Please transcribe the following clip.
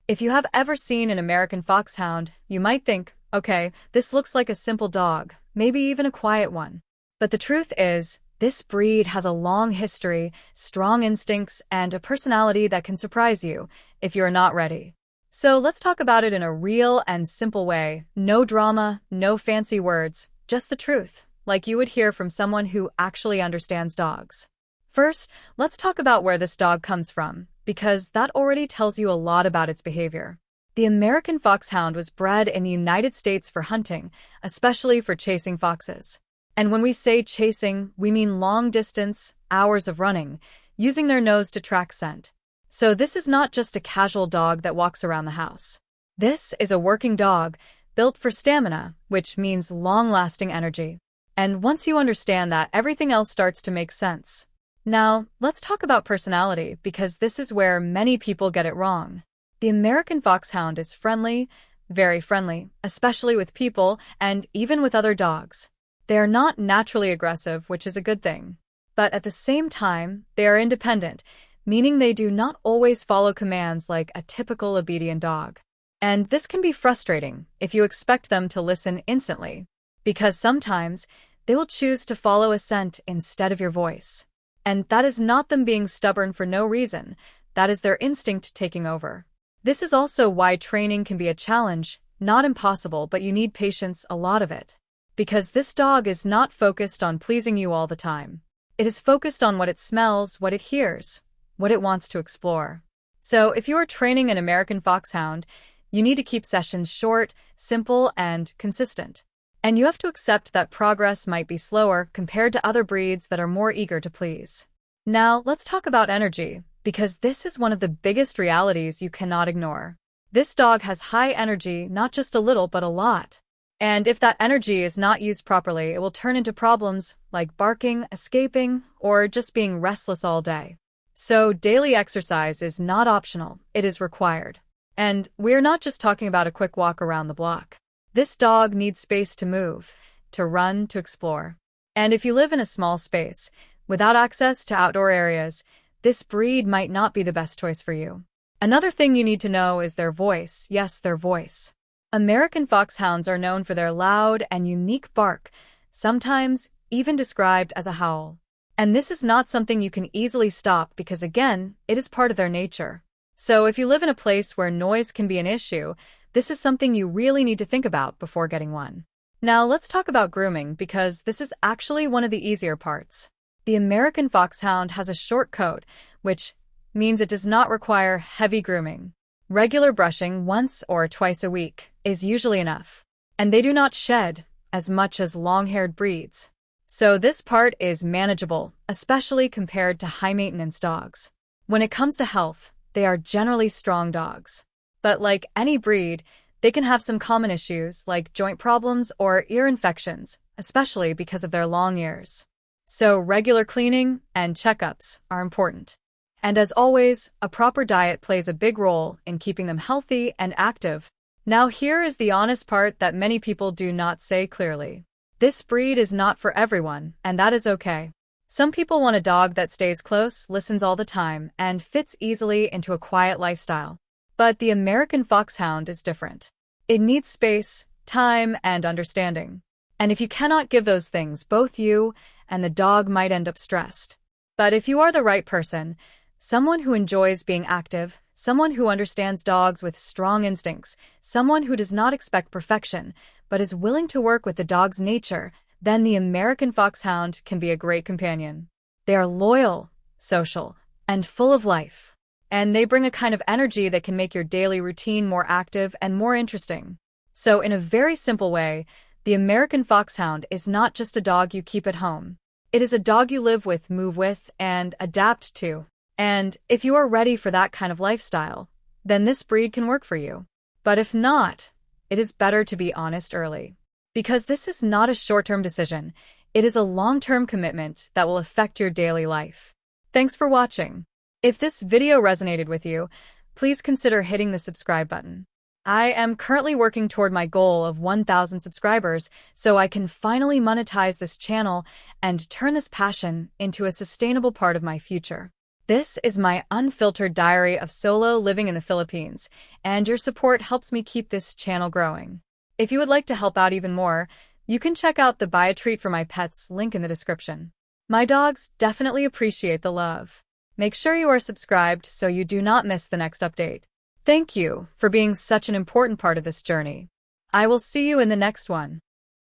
If you have ever seen an American Foxhound, you might think, okay, this looks like a simple dog, maybe even a quiet one. But the truth is, this breed has a long history, strong instincts, and a personality that can surprise you if you're not ready. So let's talk about it in a real and simple way. No drama, no fancy words, just the truth, like you would hear from someone who actually understands dogs. First, let's talk about where this dog comes from, because that already tells you a lot about its behavior. The American Foxhound was bred in the United States for hunting, especially for chasing foxes. And when we say chasing, we mean long distance, hours of running, using their nose to track scent. So this is not just a casual dog that walks around the house. This is a working dog, built for stamina, which means long-lasting energy. And once you understand that, everything else starts to make sense. Now, let's talk about personality, because this is where many people get it wrong. The American Foxhound is friendly, very friendly, especially with people and even with other dogs. They are not naturally aggressive, which is a good thing. But at the same time, they are independent, meaning they do not always follow commands like a typical obedient dog. And this can be frustrating if you expect them to listen instantly, because sometimes they will choose to follow a scent instead of your voice. And that is not them being stubborn for no reason, that is their instinct taking over. This is also why training can be a challenge, not impossible, but you need patience, a lot of it. Because this dog is not focused on pleasing you all the time. It is focused on what it smells, what it hears, what it wants to explore. So if you are training an American Foxhound, you need to keep sessions short, simple, and consistent. And you have to accept that progress might be slower compared to other breeds that are more eager to please. Now, let's talk about energy, because this is one of the biggest realities you cannot ignore. This dog has high energy, not just a little, but a lot. And if that energy is not used properly, it will turn into problems like barking, escaping, or just being restless all day. So daily exercise is not optional, it is required. And we're not just talking about a quick walk around the block. This dog needs space to move, to run, to explore. And if you live in a small space, without access to outdoor areas, this breed might not be the best choice for you. Another thing you need to know is their voice. Yes, their voice. American Foxhounds are known for their loud and unique bark, sometimes even described as a howl. And this is not something you can easily stop because, again, it is part of their nature. So if you live in a place where noise can be an issue, this is something you really need to think about before getting one. Now let's talk about grooming, because this is actually one of the easier parts. The American Foxhound has a short coat, which means it does not require heavy grooming. Regular brushing once or twice a week is usually enough, and they do not shed as much as long-haired breeds. So this part is manageable, especially compared to high-maintenance dogs. When it comes to health, they are generally strong dogs. But like any breed, they can have some common issues like joint problems or ear infections, especially because of their long ears. So regular cleaning and checkups are important. And as always, a proper diet plays a big role in keeping them healthy and active. Now here is the honest part that many people do not say clearly. This breed is not for everyone, and that is okay. Some people want a dog that stays close, listens all the time, and fits easily into a quiet lifestyle. But the American Foxhound is different. It needs space, time, and understanding. And if you cannot give those things, both you and the dog might end up stressed. But if you are the right person, someone who enjoys being active, someone who understands dogs with strong instincts, someone who does not expect perfection, but is willing to work with the dog's nature, then the American Foxhound can be a great companion. They are loyal, social, and full of life. And they bring a kind of energy that can make your daily routine more active and more interesting. So in a very simple way, the American Foxhound is not just a dog you keep at home. It is a dog you live with, move with, and adapt to. And if you are ready for that kind of lifestyle, then this breed can work for you. But if not, it is better to be honest early. Because this is not a short-term decision, it is a long-term commitment that will affect your daily life. Thanks for watching. If this video resonated with you, please consider hitting the subscribe button. I am currently working toward my goal of 1,000 subscribers so I can finally monetize this channel and turn this passion into a sustainable part of my future. This is my unfiltered diary of solo living in the Philippines, and your support helps me keep this channel growing. If you would like to help out even more, you can check out the Buy a Treat for My Pets link in the description. My dogs definitely appreciate the love. Make sure you are subscribed so you do not miss the next update. Thank you for being such an important part of this journey. I will see you in the next one.